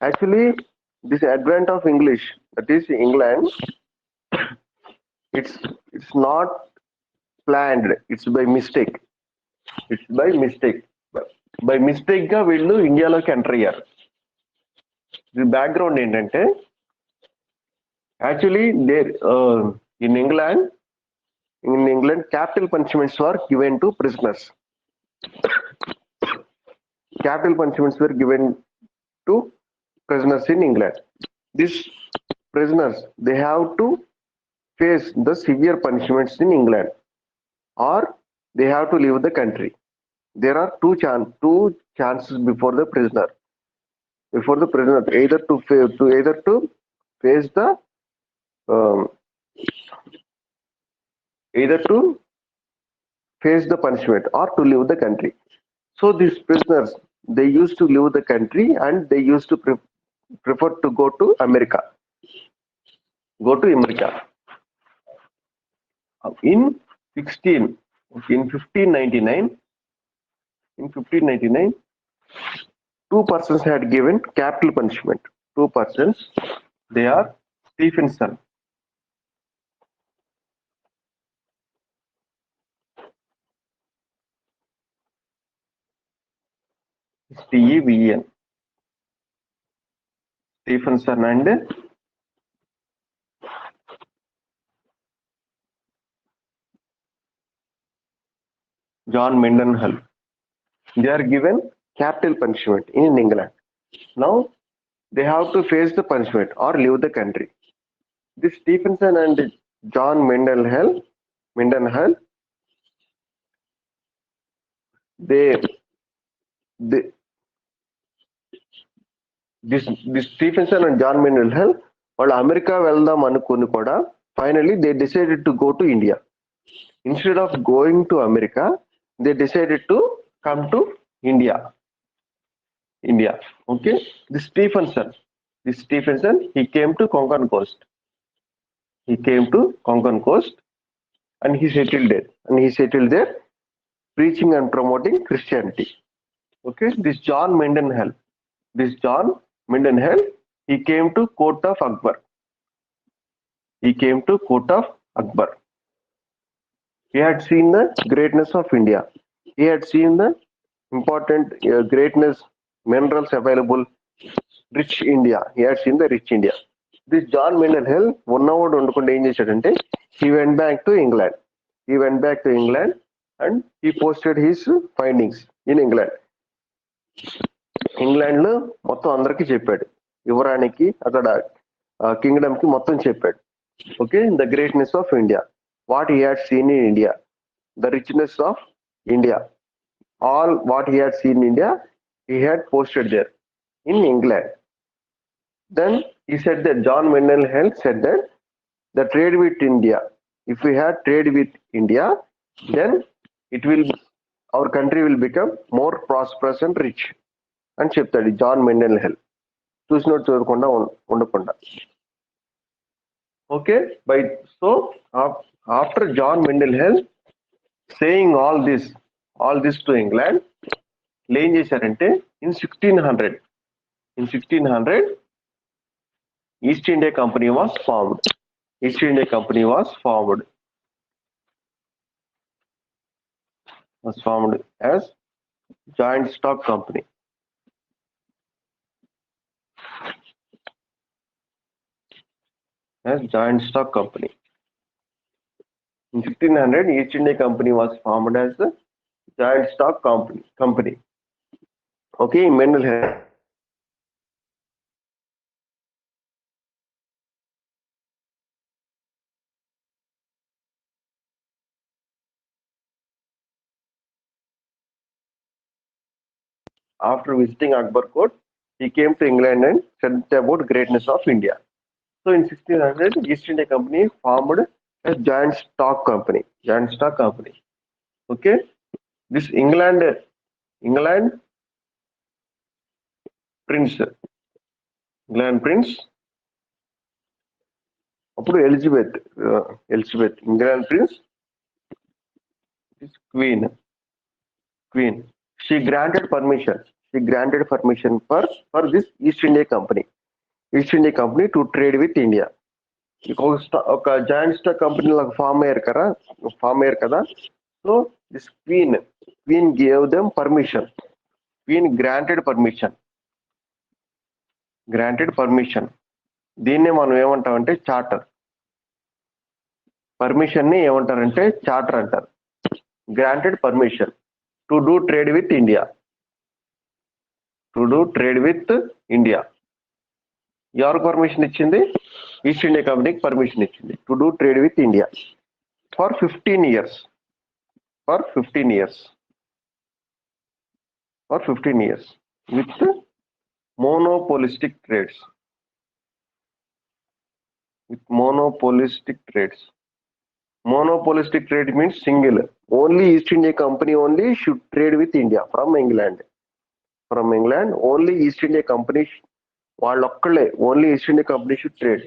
Actually, this advent of English, that is England, it's it's not planned. It's by mistake. It's by mistake. By mistake గా వీళ్ళు ఇండియాలోకి enter అయ్యారు. The background ఏంటంటే actually there in England capital punishments were given to prisoners. Capital punishments were given to prisoners in England. These prisoners, they have to face the severe punishments in England, or they have to leave the country. There are two chances before the prisoner. Before the prisoner, either to face the um, either to face the punishment or to leave the country. So these prisoners, they used to leave the country and they used to prefer to go to America. Go to America. In 1599, in 1599, two persons had given capital punishment. Two persons, they are Stephenson. Steven. Stephenson and John Mendenhall. They are given capital punishment in England. Now they have to face the punishment or leave the country. This Stephenson and John Mendenhall, they, they this Stephenson and John Mendenhall, వాళ్ళు America వెళ్దాం అనుకుని కూడా finally they decided to go to India. Instead of going to America, they decided to come to India. Okay. This Stephenson, he came to Konkan coast. And he settled there. Preaching and promoting Christianity. Okay. This John Mendenhall, he came to court of Akbar. He had seen the greatness of India. He had seen the important greatness, minerals available, rich India. He had seen the rich India. This John Mendenhall, one hour ఉండకుండా ఏం చేశాడంటే he went back to England. And he posted his findings in England. England లో మొత్తం అందరికి చెప్పాడు, యువరానికి అక్కడ Kingdom కి మొత్తం చెప్పాడు. Okay, the greatness of India, what he had seen in India, the richness of India, all what he had seen in India, he had posted there in England. Then he said that John Mendenhall said that the trade with India, if we had trade with India, then our country will become more prosperous and rich అని చెప్తాడు John మెండెన్హెల్. చూసినట్టు చదవకుండా ఉండకుండా. Okay, so after John Mendenhall saying all this to England, ఏం చేశారంటే in 1600 East India Company was formed. As joint stock company. In 1600, East India Company was formed as the joint stock company. Okay, Mendenhall. After visiting Akbar Court, he came to England and said about greatness of India. So in 1600, East India Company formed a joint stock company. Okay, this England prince, అప్పుడు Elizabeth, England prince, queen. She granted permission. She granted permission for this East India Company. East India Company to trade with India. ఒక joint stock company లాగా form అయ్యారు కదా. So this queen gave them permission. Queen granted permission. దీన్నే మనం ఏమంటామంటే charter. Permission ని ఏమంటారంటే charter అంటారు. Granted permission to do trade with India. ఎవరికి పర్మిషన్ ఇచ్చింది? ఈస్ట్ ఇండియా కంపెనీకి పర్మిషన్ ఇచ్చింది to do trade with India for 15 years. For 15 years with monopolistic trades. Monopolistic trade means single. Only East India Company only should trade with India from England. Only East India Company వాళ్ళొక్కళ్ళే only East India Company should trade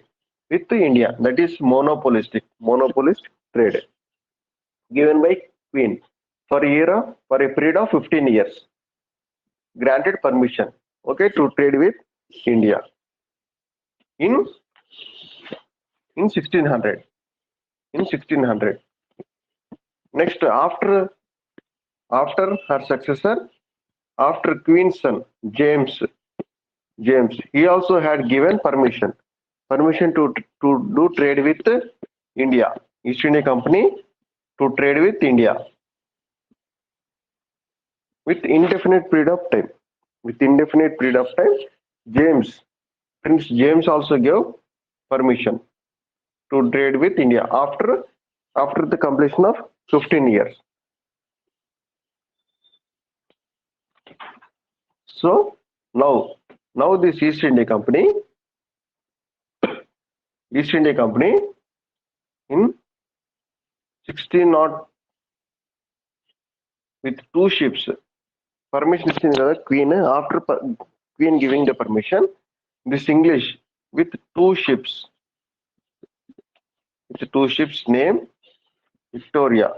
with India. That is monopolist trade given by Queen for a period of 15 years. Granted permission, okay, to trade with India in 1600. Next, after her successor, after Queen's son James, he also had given permission to do trade with India. East India Company to trade with India with indefinite period of time. Prince James also gave permission to trade with India after the completion of 15 years. So now this East India Company in 1600 with 2 ships. Permission ఇచ్చింది కదా Queen. After Queen giving the permission, this English with 2 ships. With 2 ships name Victoria.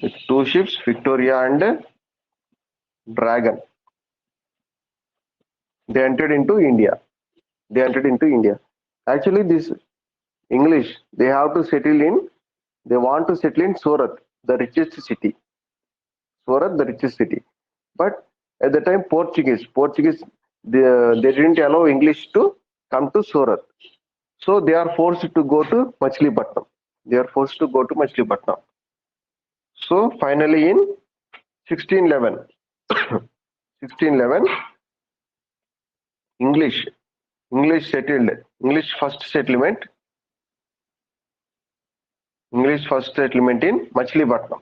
With 2 ships, Victoria and Dragon. They entered into India. Actually, this English, they want to settle in Surat, the richest city. But at the time, Portuguese, they didn't allow English to come to Surat. So they are forced to go to Machilipatnam. So finally in 1611, English first settlement in Machilipatnam.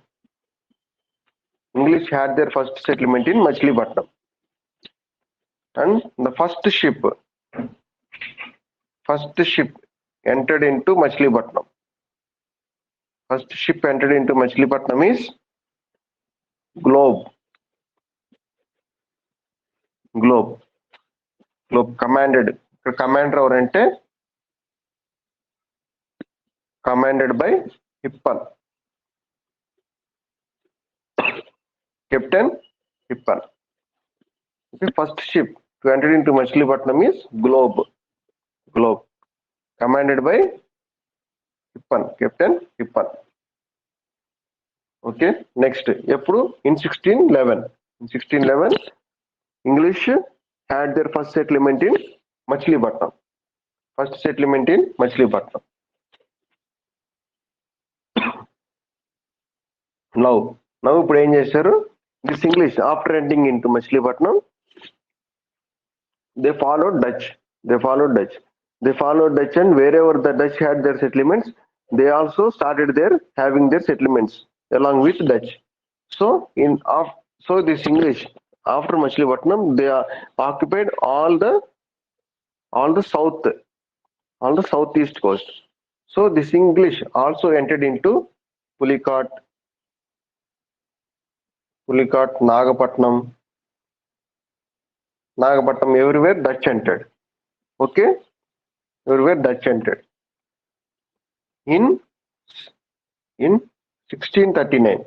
English had their first settlement in Machilipatnam, and the first ship entered into Machilipatnam. Is Globe commander orante commanded by Hippan, Captain Hippan. The first ship to enter into Machilipatnam is Globe commanded by Hippan, Captain Hippan. Okay, next ఎప్పుడు in 1611 English had their first settlement in Machilipatnam. Now ఇప్పుడు ఏం చేశారు? This English after entering into Machilipatnam, they followed Dutch, and wherever the Dutch had their settlements, they also started having their settlements along with Dutch. So this English after Machilipatnam, they occupied all the southeast coast. So this English also entered into Pulicat, Nagapatnam, everywhere Dutch entered. Okay, everywhere Dutch entered. In 1639,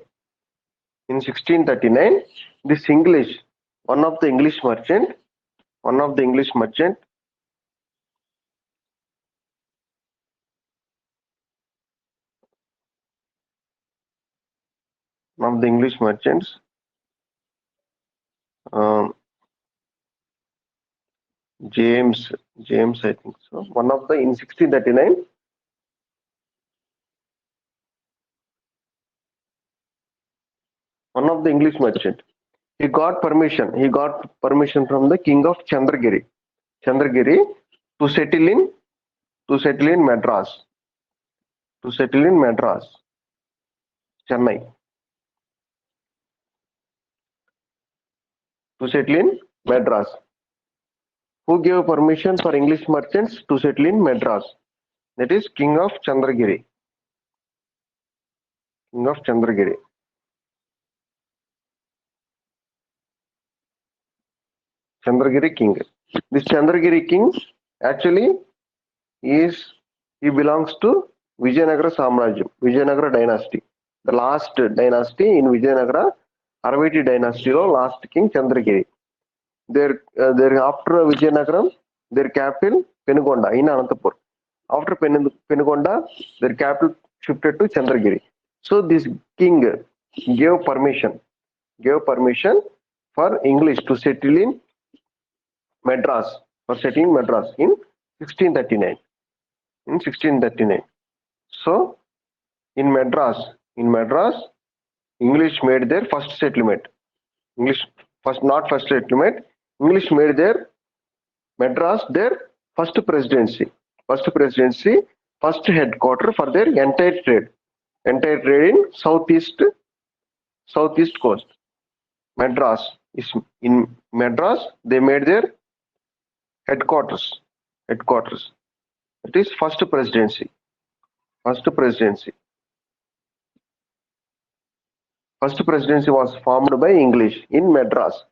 In 1639, this English, one of the English merchant, one of the English merchant one of the English merchants, um, James, I think so. One of the in 1639, one of the English merchant. He got permission. He got permission from the king of Chandragiri, to settle in Madras, Chennai, to settle in Madras. Who gave permission for English merchants to settle in Madras? That is King of Chandragiri. King of Chandragiri. Chandragiri king. This Chandragiri king actually he belongs to Vijayanagara Samrajyam, Vijayanagara dynasty. The last dynasty in Vijayanagara, Araveti dynasty, last king Chandragiri. Their after Vijayanagaram, their capital Penugonda in Anantapur. After Penugonda, their capital shifted to Chandragiri. So this king gave permission for English to settle in Madras, in 1639. In 1639. So in Madras, English made their first settlement. Not first settlement. English made their Madras their first presidency. First headquarter for their entire trade in southeast coast. Madras is in Madras. They made their headquarters. It is first presidency. First presidency was formed by English in Madras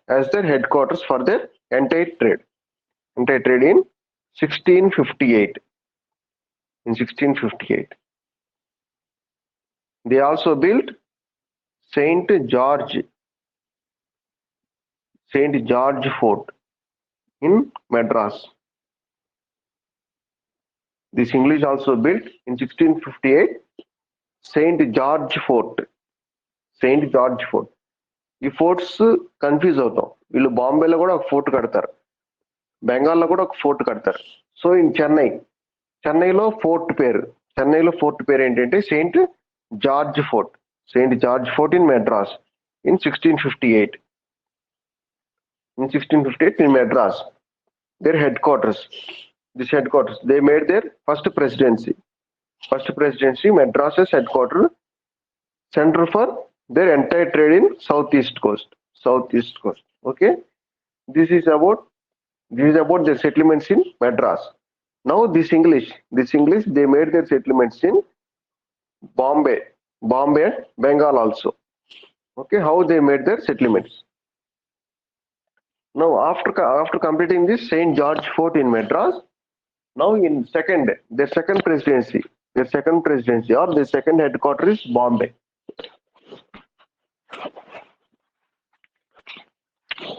as their headquarters for their entire trade in 1658. In 1658, they also built Saint George Fort in Madras. This English also built in 1658 Saint George Fort. ఈ forts confuse అవుతాం. వీళ్ళు బాంబేలో కూడా ఒక fort కడతారు, బెంగాల్లో కూడా ఒక ఫోర్ట్ కడతారు. సో ఇన్ చెన్నైలో ఫోర్ట్ పేరు ఏంటంటే Saint George fort in Madras in 1658. In Madras, their headquarters. They made their first presidency. Madras as headquarters, center for their entire trade in southeast coast. Okay, this is about their settlements in Madras. Now this English, they made their settlements in Bombay and Bengal also. Okay, how they made their settlements. Now after completing this Saint George Fort in Madras, now in their second presidency or their second headquarters is Bombay.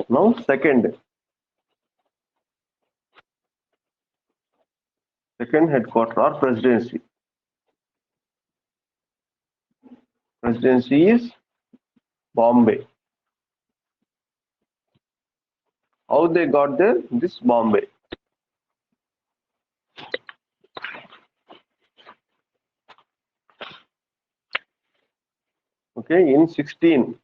Now second headquarters or presidency is Bombay. How they got there? This Bombay. Okay, in 1612.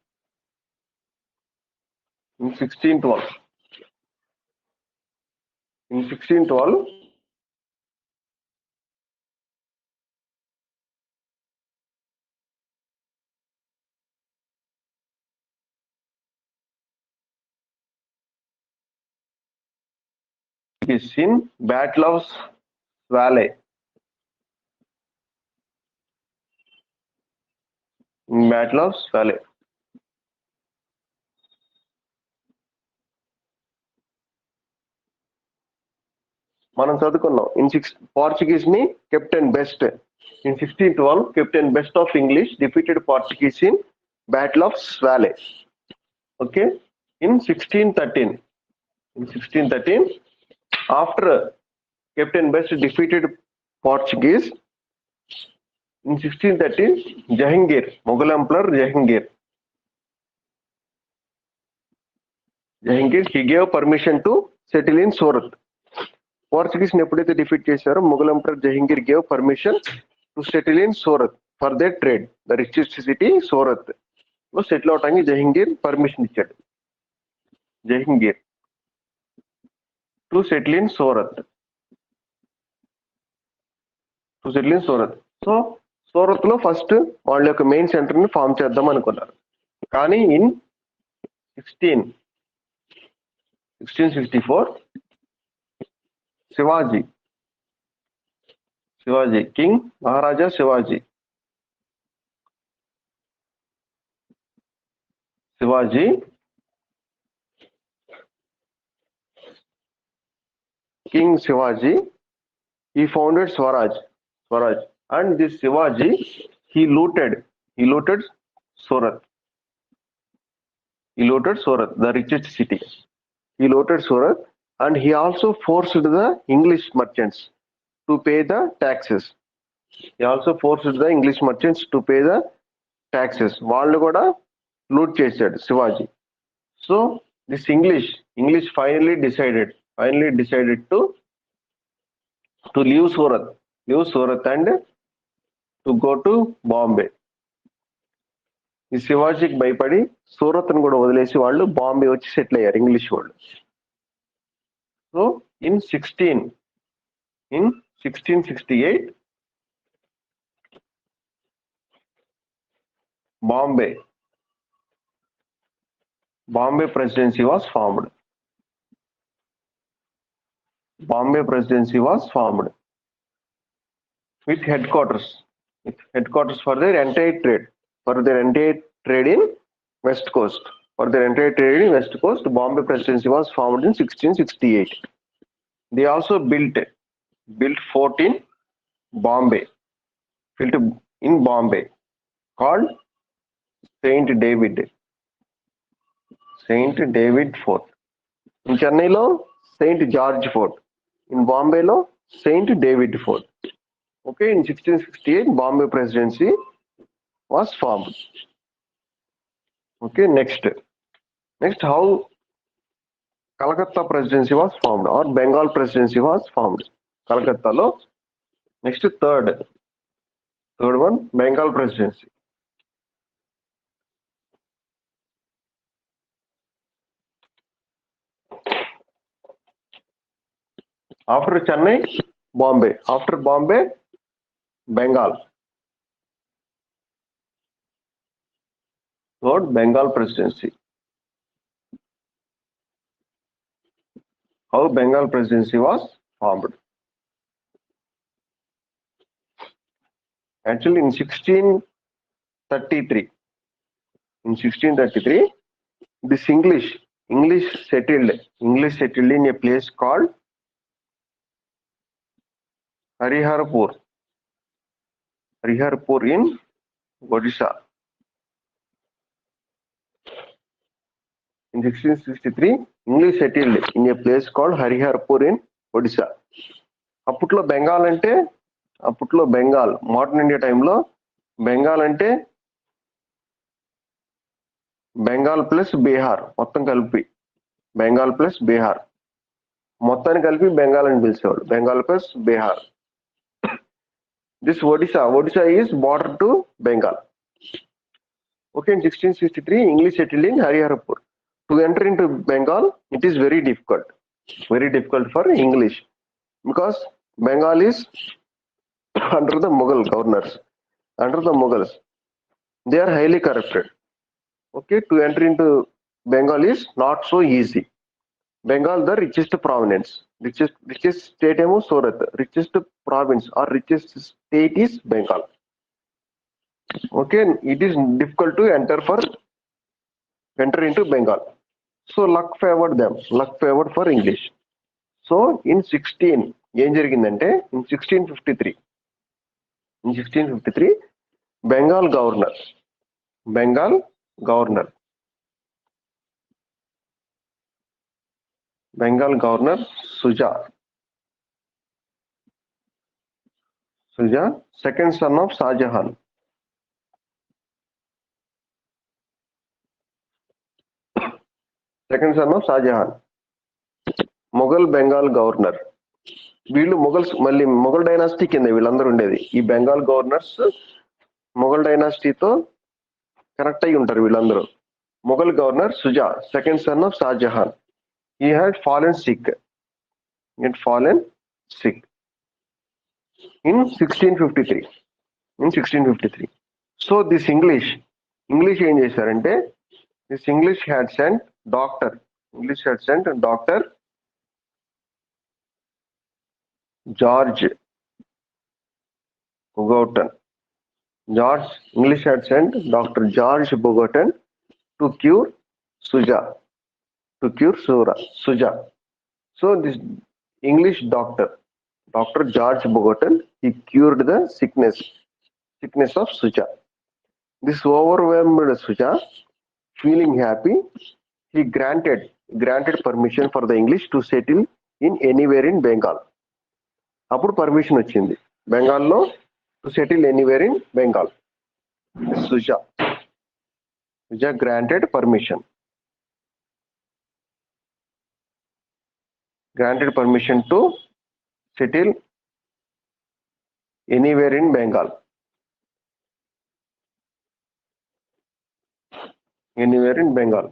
In 1612, it is in Battle of Valley. మనం చదువుకున్నాం. Portuguese ని captain best In 1612, Captain Best of English defeated Portuguese in Battle of Swale. Okay, in 1613, after Captain Best defeated Portuguese, in 1613, Jahangir, Mughal Emperor Jahangir, he gave permission to settle in Surat. Portuguese ఎప్పుడైతే defeat చేశారో Mughal Emperor Jahangir gave permission to settle in Surat for their trade. The richest city, Surat లో settle అవటానికి Jahangir permission ఇచ్చాడు. Jahangir to settle in Surat. So Surat లో first వాళ్ళ యొక్క main centre ని form చేద్దాం అనుకున్నారు. కానీ in 1664 Shivaji king Maharaja Shivaji King Shivaji, he founded Swaraj, and this Shivaji, he looted Surat. The richest city. He looted Surat, and he also forced the English merchants to pay the taxes. వాళ్ళు కూడా loot చేశాడు Shivaji. So this English finally decided to leave Surat and to go to Bombay. ఈ శివాజీకి భయపడి సూరత్ ను కూడా వదిలేసి వాళ్ళు బాంబే వచ్చి సెటిల్ అయ్యారు ఇంగ్లీష్ వాళ్ళు. So in 1668 Bombay Presidency was formed. With headquarters for their entire trade in West Coast. Bombay Presidency was formed in 1668. They also built fort in Bombay, called Saint David Fort. In Chennai lo Saint George Fort. In Bombay lo Saint David Fort. Okay, in 1668 Bombay Presidency was formed. Okay, next how Calcutta Presidency was formed or Bengal Presidency was formed. Calcutta lo. Next third one, Bengal Presidency. After Chennai, Bombay. After Bombay, Bengal. Third, Bengal Presidency. How Bengal Presidency was formed. Actually, in 1633, this English settled in a place called Hariharpur in Odisha. In 1663, English settled in a place called Hariharpur in Odisha. అప్పట్లో Bengal modern India టైంలో బెంగాల్ అంటే Bengal plus Bihar మొత్తాన్ని కలిపి బెంగాల్ అని పిలిచేవాడు. Bengal plus Bihar. This Odisha is border to Bengal. Okay, in 1663, English settled in Hariharpur. To enter into Bengal, it is very difficult for English because Bengal is under the Mughal governors, under the Mughals. They are highly corrupted. Okay, to enter into Bengal is not so easy. Bengal, the richest province, richest state is Surat, richest province or richest state is Bengal. Okay, it is difficult to enter into Bengal. So luck favored for English. So in 16 ఏం జరిగిందంటే in 1653 In 1653, Bengal governor, Bengal governor, Bengal governor Suja, Suja, second son of Shah Jahan. Second son of Shah Jahan. Mughal Bengal governor. వీళ్ళు మొఘల్స్ మళ్ళీ Mughal dynasty కింద వీళ్ళందరూ ఉండేది. ఈ Bengal governors Mughal డైనాసిటీతో connect అయ్యి ఉంటారు వీళ్ళందరూ. Mughal governor Shuja, second son of Shahjahan. He had fallen sick. He had fallen sick in 1653. In 1653. So this English ఏం చేశారంటే, this English had sent doctor. English had sent Dr. George Bogotan. English had sent Dr. George Bogotan to cure Suja. Suja. So this English doctor, Dr. George Bogotan, he cured the sickness of Suja. This overwhelmed Suja, feeling happy, he granted permission for the English to settle in anywhere in Bengal. అప్పుడు permission వచ్చింది బెంగాల్లో to settle anywhere in Bengal. Suja granted permission to settle anywhere in Bengal. Anywhere in Bengal,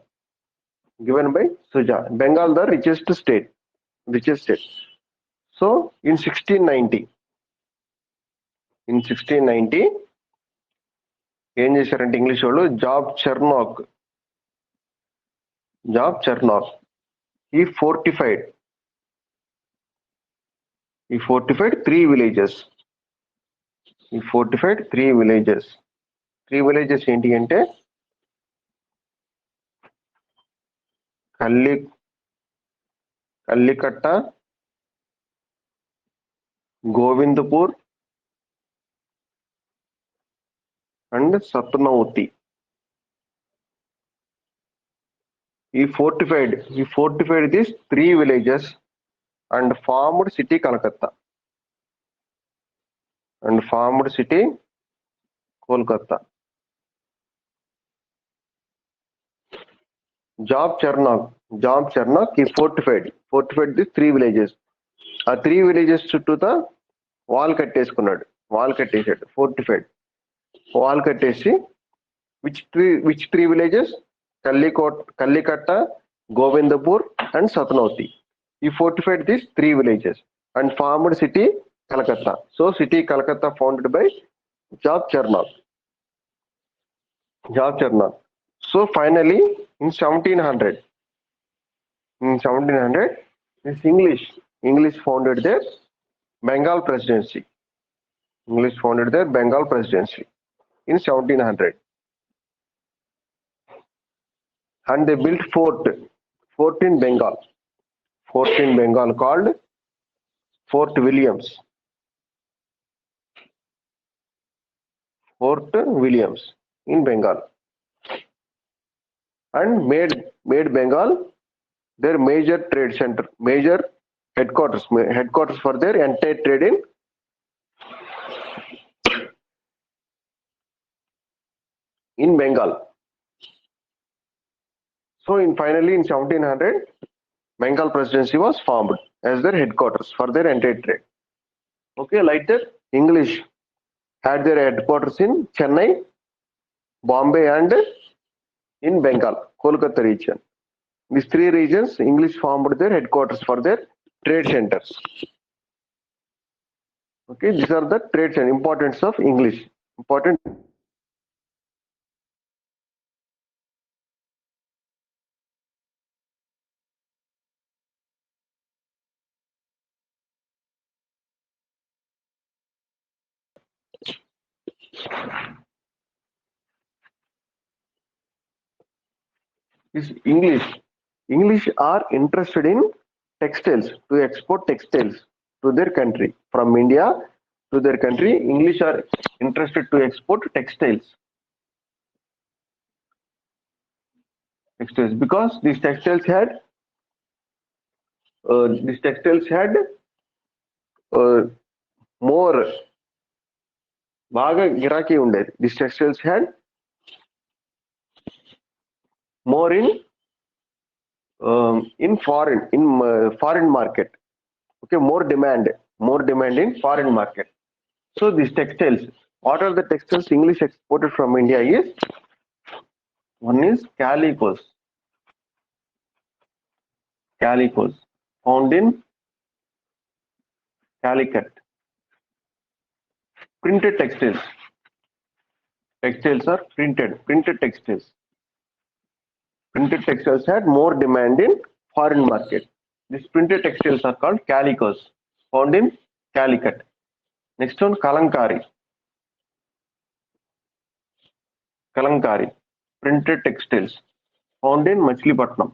given by Suja. Bengal, the richest state. So in 1690, ఏం చేశారంటే English వాళ్ళు, Job Charnock, he fortified 3 villages. ఏంటి అంటే Kalikata, Govindapur and Sutanuti. He fortified these 3 villages and formed city Kolkata. Job Charnock, he fortified these 3 villages. ఆ 3 villages చుట్టూతా wall కట్టేసుకున్నాడు. Fortified wall కట్టేసి, which 3 villages? Kalikata, Govindapur and Sutanuti. He fortified these 3 villages and formed city Calcutta. So city Calcutta founded by Job Charnock. So finally in 1700, this English founded their Bengal presidency. In 1700, and they built fort in Bengal. Called Fort Williams. In Bengal, and made Bengal their major trade center, major headquarters for their entire trade in Bengal. So finally in 1700, Bengal presidency was formed as their headquarters for their entire trade. Okay, like that, English had their headquarters in Chennai, Bombay and in Bengal, Kolkata region. These 3 regions, English formed their headquarters for their trade centers. Okay, these are the trade and importance of English. Is English are interested in textiles, to export textiles to their country from India to their country. English are interested to export textiles. Because these textiles had more బాగా గిరాకీ ఉండేది. These textiles had more in foreign market. Okay, more demand in foreign market. So these textiles, what are the textiles English exported from India is, one is calicos found in Calicut. Printed textiles are printed textiles. Printed textiles had more demand in foreign market. These printed textiles are called calicos, found in Calicut. Next one, Kalankari, printed textiles found in Machilipatnam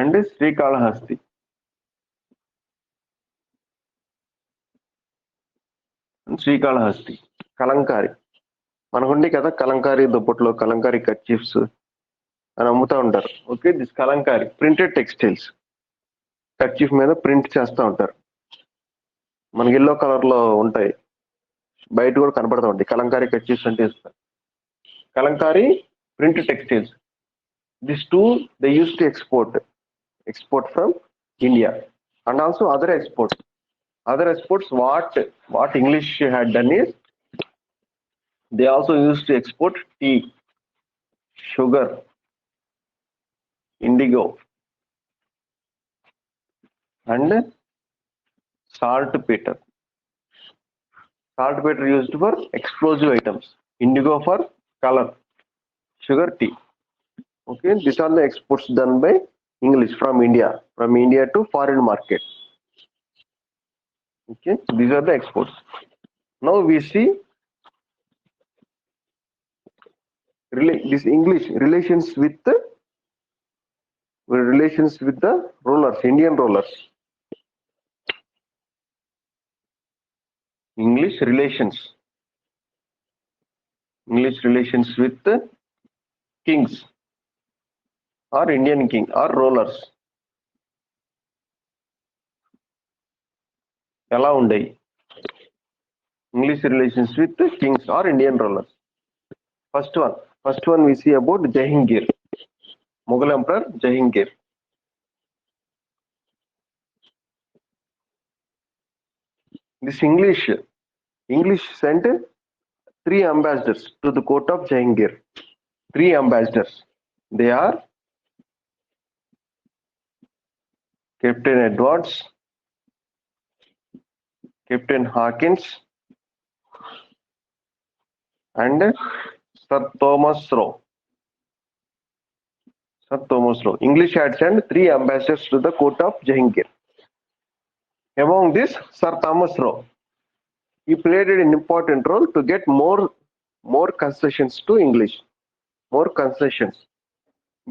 and Srikalahasti. Kalamkari మనకుండి కదా, Kalamkari దుప్పట్లో Kalamkari kerchiefs అని అమ్ముతూ ఉంటారు. Okay, this Kalamkari printed textiles, kerchief మీద print చేస్తూ ఉంటారు. మనకి yellow colour లో ఉంటాయి, బయట కూడా కనపడుతూ ఉంటాయి కలంకారీ కర్చీఫ్స్ అంటే. Kalamkari printed textiles, this two they use to export from India, and also other exports. What English had done is, they also used to export tea, sugar, indigo, and saltpeter. Saltpeter used for explosive items, indigo for color, sugar, tea. Okay, these are the exports done by English from India to foreign market. Okay, these are the exports. Now we see this English relations with the rulers, Indian rulers. English relations with the kings or Indian king or rulers. ఎలా ఉండేవి English relations with the kings or Indian rulers? First one we see about Jahangir, Mughal Emperor Jahangir. This English sent 3 ambassadors to the court of Jahangir. 3 ambassadors. They are Captain Edwards, Captain Hawkins, and Sir Thomas Roe. English had sent 3 ambassadors to the court of Jahangir. Among this, Sir Thomas Roe, he played an important role to get more concessions to English. More concessions.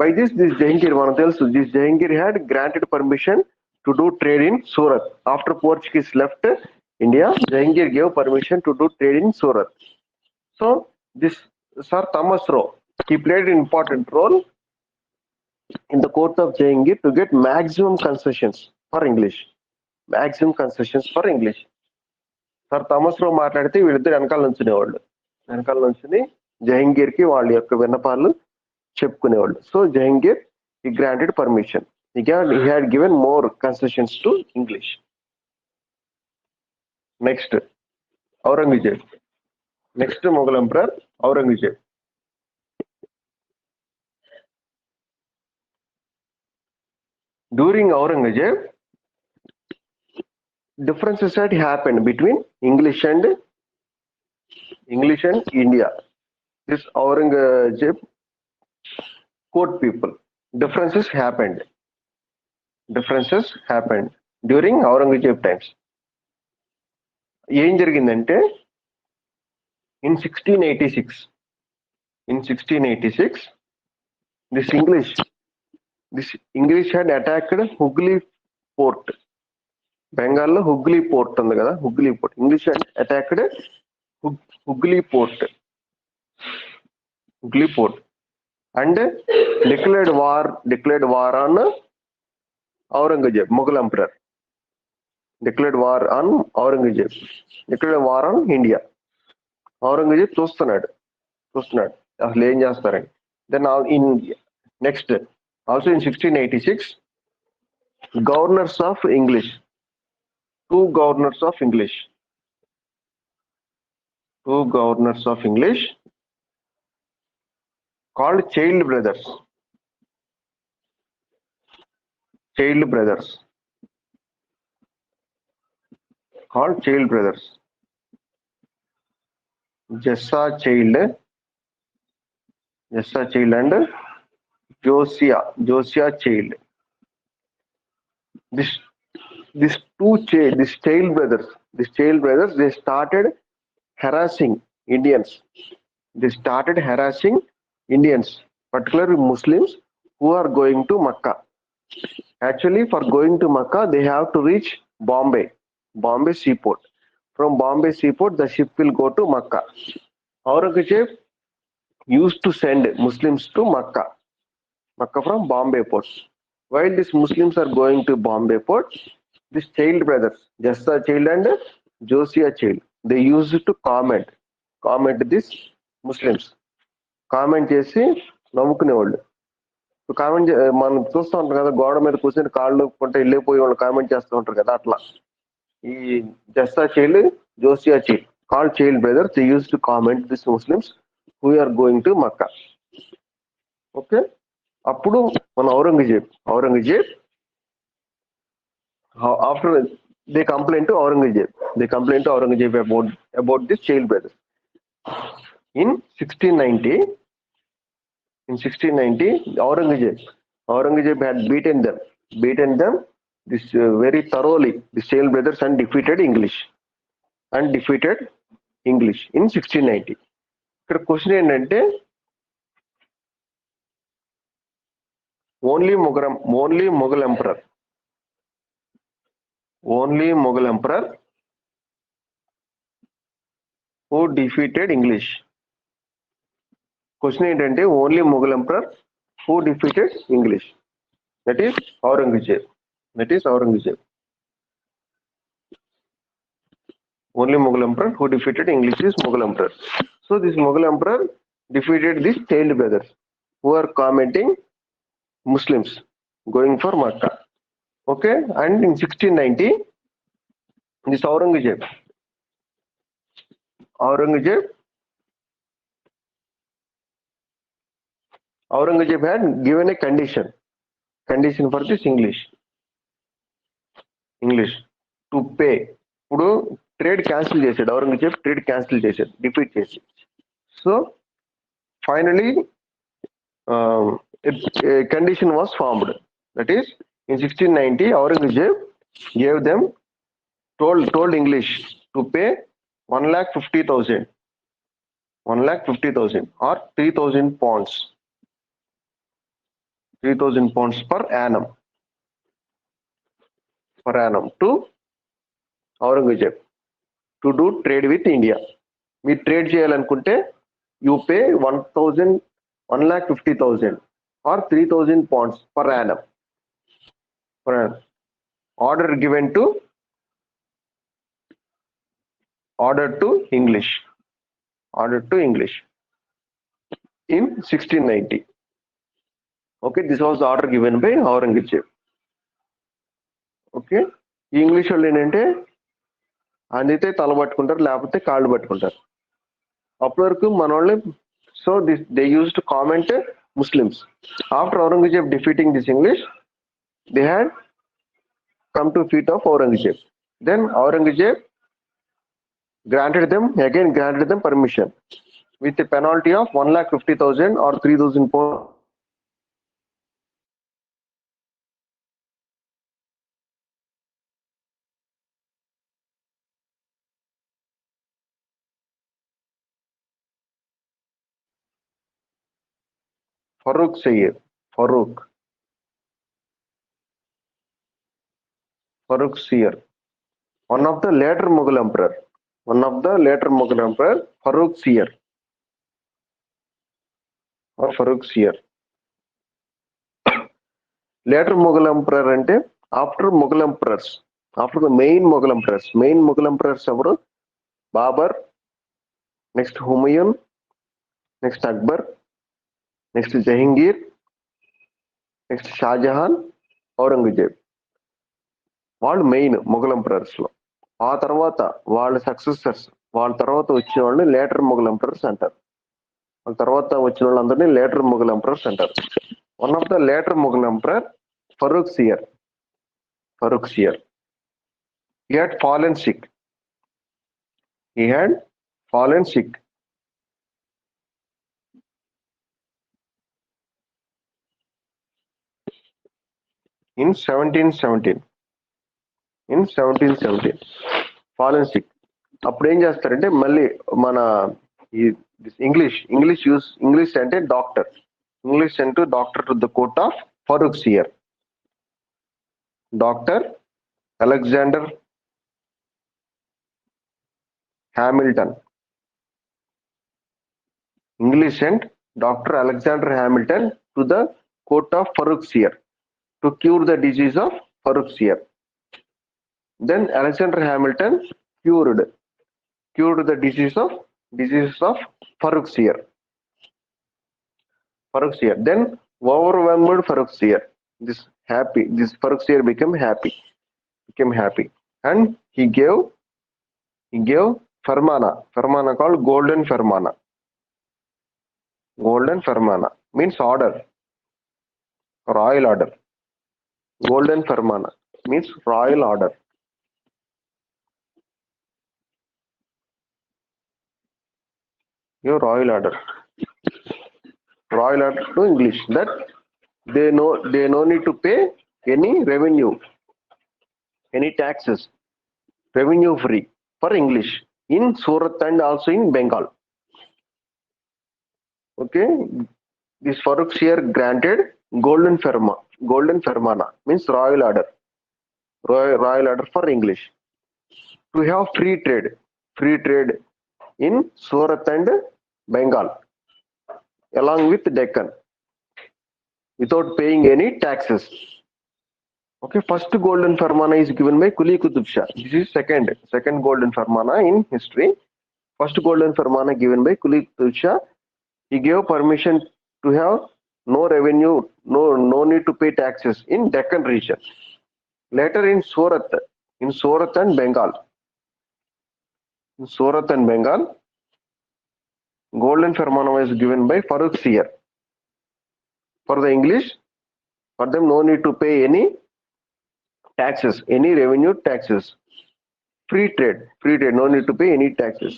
By this Jahangir, this Jahangir had granted permission to do trade in Surat. After Portuguese left India, Jahangir gave permission to do trade in Surat. So this Sir Thomas Roe, he played an important role in the court of Jahangir to get maximum concessions for English. Sir Thomas Roe మాట్లాడితే వీళ్ళిద్దరు వెనకాల నుంచుని జహంగీర్ కి వాళ్ళ యొక్క విన్నపాలు చెప్పుకునేవాళ్ళు. So Jahangir, he granted permission. He had given more concessions to English. Next, Aurangzeb. Next Mughal Emperor Aurangzeb. During Aurangzeb, differences had happened between English and India. This Aurangzeb court people, differences happened during Aurangzeb times. ఏం జరిగిందంటే, in 1686 this English had attacked Hooghly Fort. బెంగాల్లో Hooghly port ఉంది కదా, Hooghly port. English attacked Hooghly port, Hooghly port, and declared war on Aurangzeb, Mughal emperor. Declared war on Aurangzeb, declared war on India. Aurangzeb చూస్తున్నాడు అసలు ఏం చేస్తారని. Then in next also in 1686 governors of English, two governors of English called child brothers Jessa Child and Josiah Child. These child brothers, they started harassing Indians. Particularly Muslims who are going to Makkah. Actually, for going to Makkah, they have to reach Bombay seaport. From Bombay seaport, the ship will go to Makkah. Aurangzeb used to send Muslims to Makkah from Bombay port. While these Muslims are going to Bombay port, these child brothers, Jessa Child and Josiah Child, they used to comment these Muslims. Comment చేసి నవ్వుకునేవాళ్ళు. Comment మనం చూస్తూ ఉంటాం కదా, గోడ మీద కూర్చొని కాళ్ళు కొంటే వెళ్ళిపోయి వాళ్ళు కామెంట్ చేస్తూ ఉంటారు కదా, అట్లా ఈ జస్సా Child, Josiah Child, called Child brothers, they use to comment this Muslims who are going to Mecca. Okay, అప్పుడు మన Aurangzeb after they complaint to Aurangzeb about this Child brothers. In 1690, Aurangzeb had beaten them this very thoroughly, the child brothers, and defeated English in 1690. ఇక్కడ question ఏంటంటే, only Mughal emperor who defeated English. Question ఏంటంటే, only Mughal emperor who defeated English, that is Aurangzeb. Only Mughal emperor who defeated English is Mughal emperor. So this Mughal emperor defeated these child brothers who are commenting Muslims going for Makkah. Okay, and in 1690, this Aurangzeb had given a condition for this English to pay. ఇప్పుడు trade cancel చేశాడు Aurangzeb, defeat చేసి. So finally a condition was formed, that is in 1690 Aurangzeb gave them, told English to pay 1,50,000 or 3,000 pounds per annum to Aurangzeb to do trade with India. మీరు trade చేయాలనుకుంటే you pay 1,50,000 or 3,000 pounds per annum. Order given to English in 1690. Okay, this was the order given by Aurangzeb. Okay, ఈ English వాళ్ళు ఏంటంటే అందితే తల పట్టుకుంటారు, లేకపోతే కాళ్ళు పట్టుకుంటారు. అప్పటి వరకు మన వాళ్ళు, so they use to comment Muslims. After Aurangzeb defeating this English, they had come to feet of Aurangzeb. Then Aurangzeb granted them permission with a penalty of 1,50,000 or 3,000 pounds Farooq Seer. One of the later Mughal emperor. Farrukh Siyar or Farrukh Siyar. Later Mughal emperor ante after Mughal emperors, after the main Mughal emperors ఎవరు? Babar, next Humayun, next Akbar, next Jahangir, next Shahjahan, Aurangzeb. వాళ్ళు main Mughal emperors లో. ఆ తర్వాత వాళ్ళ successors, వాళ్ళ తర్వాత వచ్చిన వాళ్ళని లేటర్ మొఘల్ ఎంపరర్స్ అంటారు. వాళ్ళ తర్వాత వచ్చిన వాళ్ళందరినీ లేటర్ మొఘల్ ఎంపరర్స్ అంటారు. One of the later Mughal emperor Farrukh Siyar. He had fallen sick. In 1717. Fallen sick. అప్పుడు ఏం చేస్తారంటే మళ్ళీ మన ఇంగ్లీష్ అంటే doctor. English sent doctor to the court of Farrukh Siyar. Doctor Alexander Hamilton. English sent Dr. Alexander Hamilton to the court of Farrukh Siyar to cure the disease of Farrukh Siyar. Then Alexander Hamilton cured the disease of Farrukh Siyar. Then overwhelmed Farrukh Siyar. This Farrukh Siyar became happy, and he gave Farmana called Golden Farmana. Golden Farmana means order, royal order. Golden Farmana means royal order. Your royal order to English that they no need to pay any revenue, any taxes, revenue free for English in Surat and also in Bengal. Okay, this Farrukh Siyar granted Golden Farmana means royal order for English to have free trade in Surat and Bengal along with Deccan without paying any taxes. Okay, first Golden Farmana is given by Quli Qutub Shah. This is second Golden Farmana in history. First Golden Farmana given by Quli Qutub Shah. He gave permission to have no revenue, no need to pay taxes in Deccan region. Later in Surat and Bengal. Golden Farmana was given by Farrukh Siyar. For the English, for them no need to pay any taxes, any revenue taxes. Free trade, no need to pay any taxes.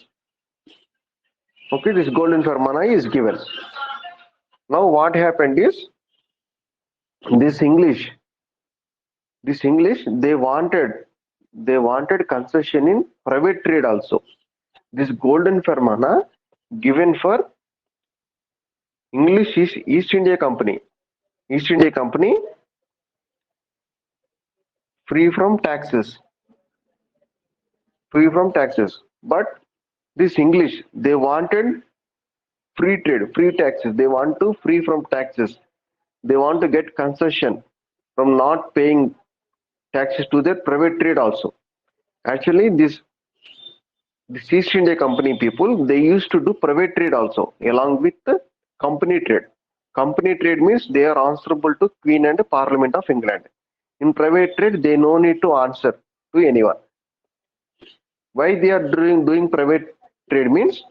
Okay, this Golden Farmana is given. Now what happened is this English they wanted concession in private trade also. This Golden Farmana given for English is East India Company free from taxes. But this English, they wanted free trade, free taxes. They want to free from taxes. They want to get concession from not paying taxes to their private trade also. Actually, this East India Company people, they used to do private trade also along with the company trade. Company trade means they are answerable to Queen and Parliament of England. In private trade, they no need to answer to anyone. Why they are doing private trade means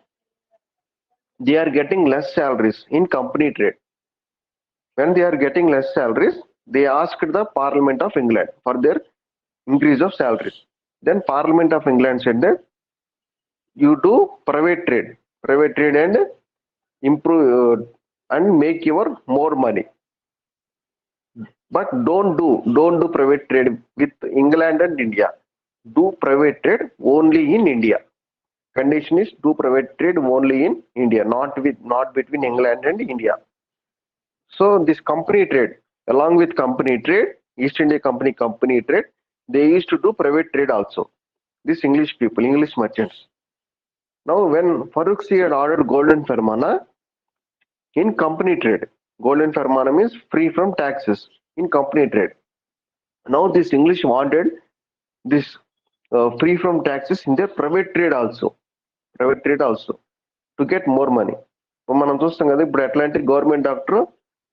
they are getting less salaries in company trade. When they are getting less salaries, they asked the Parliament of England for their increase of salaries. Then Parliament of England said that you do private trade and improve and make your more money. But don't do private trade with England and India. Do private trade only in India. Condition is do private trade only in India, not between England and India. So this company trade, along with company trade, East India Company trade, they used to do private trade also. these English people, English merchants. Now, when Farrukhsi had ordered gold and Fermanagh in company trade, gold and Fermanagh means free from taxes in company trade. Now, this English wanted this free from taxes in their private trade also to get more money. మనం చూస్తాం కదా ఇప్పుడు ఎట్లా అంటే government doctor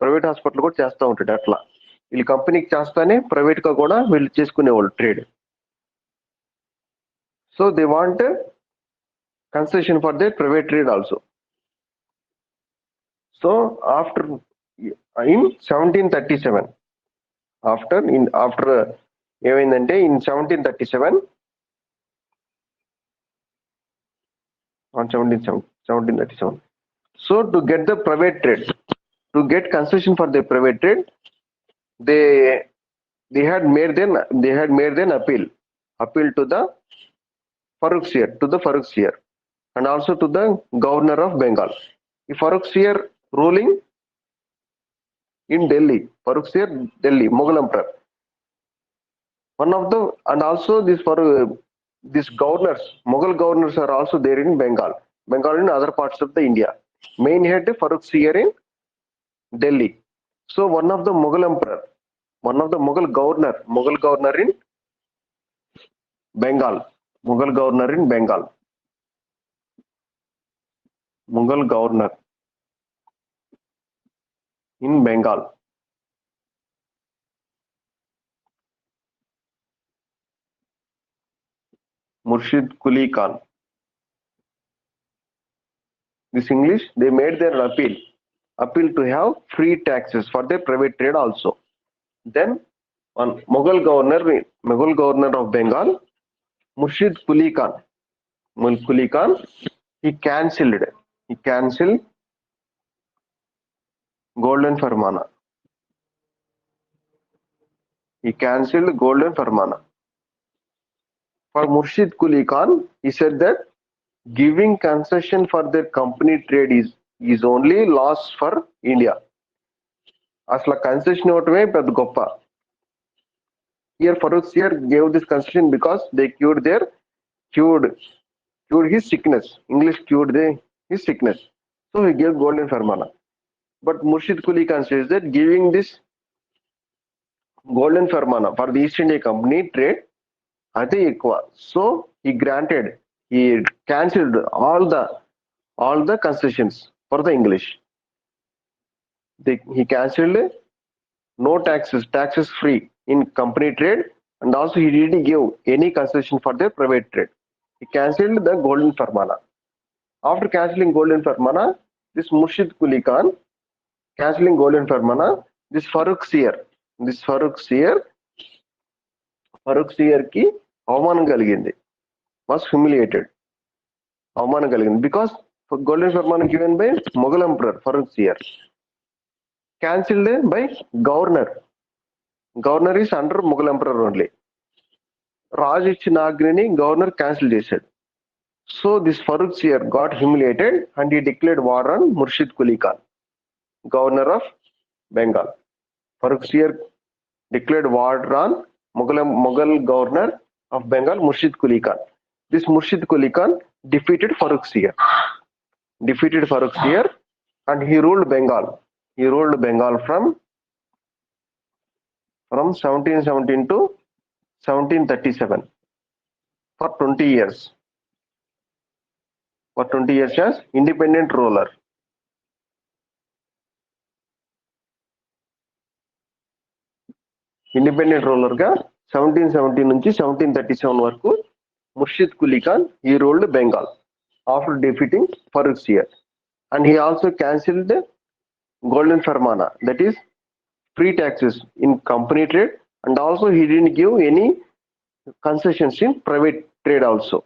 private hospital కూడా చేస్తూ ఉంటాడు అట్లా వీళ్ళు కంపెనీకి చేస్తానే ప్రైవేట్ గా కూడా వీళ్ళు చేసుకునేవాళ్ళు trade. So they want concession for their private trade also. So after in 1737, after ఏమైందంటే in 1737 on 1737. So to get the private trade, to get concession for the private trade, they had made an appeal to the Farrukhsiyar and also to the governor of Bengal. The Farrukhsiyar ruling in Delhi, Mughal emperor. One of the, and also these governors, Mughal governors are also there in Bengal in other parts of the India. Main head Farrukhsiyar in Delhi. So one of the Mughal emperor, one of the Mughal governor in Bengal, Mughal governor in Bengal. Mughal governor in Bengal. Murshid Quli Khan. This English, they made their appeal to have free taxes for their private trade also. Then one Mughal governor of Bengal, Murshid Quli Khan, he cancelled Golden Fermanagh. He cancelled Golden Fermanagh. For Murshid Quli Khan, he said that giving concession for their company trade is only loss for India. Asla concession ivatame pedda goppa. Here Farrukhsiyar gave this concession because they cured his sickness. English cured his sickness. So he gave Golden Fermanagh. But Murshid Quli Khan says that giving this Golden Fermanagh for the East India Company trade, adi ekkuva. So he cancelled all the concessions for the English. He cancelled no taxes free in company trade, and also he didn't give any concession for their private trade. He cancelled the Golden Fermanagh. After cancelling Golden Fermanagh, this Murshid Quli Khan cancelling Golden Fermanagh, this Farrukhsiyar ki అవమానం కలిగింది, was humiliated. అవమానం కలిగింది because Golden Fermanagh given by Mughal emperor Farrukhsiyar, cancelled by governor. Governor is under Mughal emperor only. రాజు ఇచ్చిన ఆజ్ఞని governor cancel చేశాడు. So this Farrukhsiyar got humiliated and he declared war on Murshid Quli Khan, governor of Bengal. Farrukhsiyar declared war on Mughal governor of Bengal, Murshid Quli Khan. This Murshid Quli Khan defeated Farrukhsiyar, and he ruled Bengal. From 1717 to 1737 for 20 years. For 20 years as independent ruler. Independent ruler గా 1717 నుంచి 1737 వరకు Murshid Quli Khan he ruled Bengal after defeating Farrukhsiyar, and he also cancelled the Golden Fermanagh, that is free taxes in company trade, and also he didn't give any concessions in private trade also.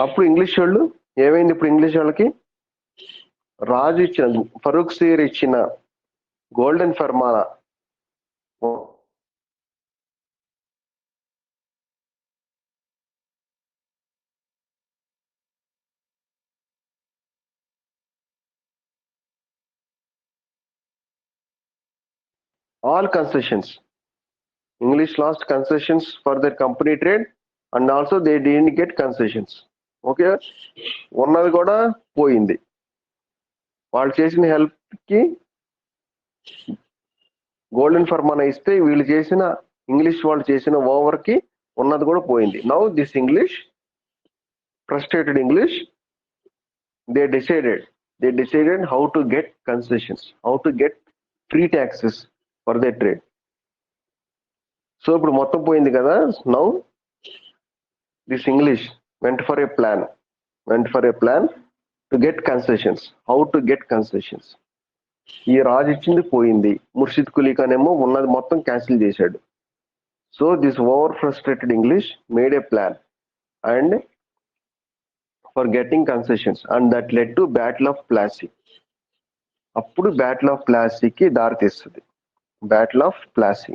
అప్పుడు English వాళ్ళు ఏమైంది, ఇప్పుడు English వాళ్ళకి రాజు ఇచ్చిన ఫరూఖ్సియర్ ఇచ్చిన golden ఫర్మానా all concessions. English lost concessions for their company trade, and also they didn't get concessions. Okay, ఉన్నది కూడా పోయింది. వాళ్ళు చేసిన హెల్ప్ కి గోల్డెన్ ఫర్మానా ఇస్తే వీళ్ళు చేసిన వాళ్ళు చేసిన ఓవర్ కి ఉన్నది కూడా పోయింది. Now this English frustrated English they decided how to get concessions, how to get free taxes for their trade. So ఇప్పుడు మొత్తం పోయింది కదా. Now this English went for a plan to get concessions, how to get concessions. ఈ రాజు ఇచ్చింది పోయింది, ముర్షిద్ కులీ ఖాన్ ఏమో ఉన్నది మొత్తం క్యాన్సిల్ చేశాడు. So this over frustrated English made A plan and for getting concessions, and that led to Battle of Plassey. అప్పుడు battle of ప్లాసీకి దారి తీస్తుంది. Battle of Plassey.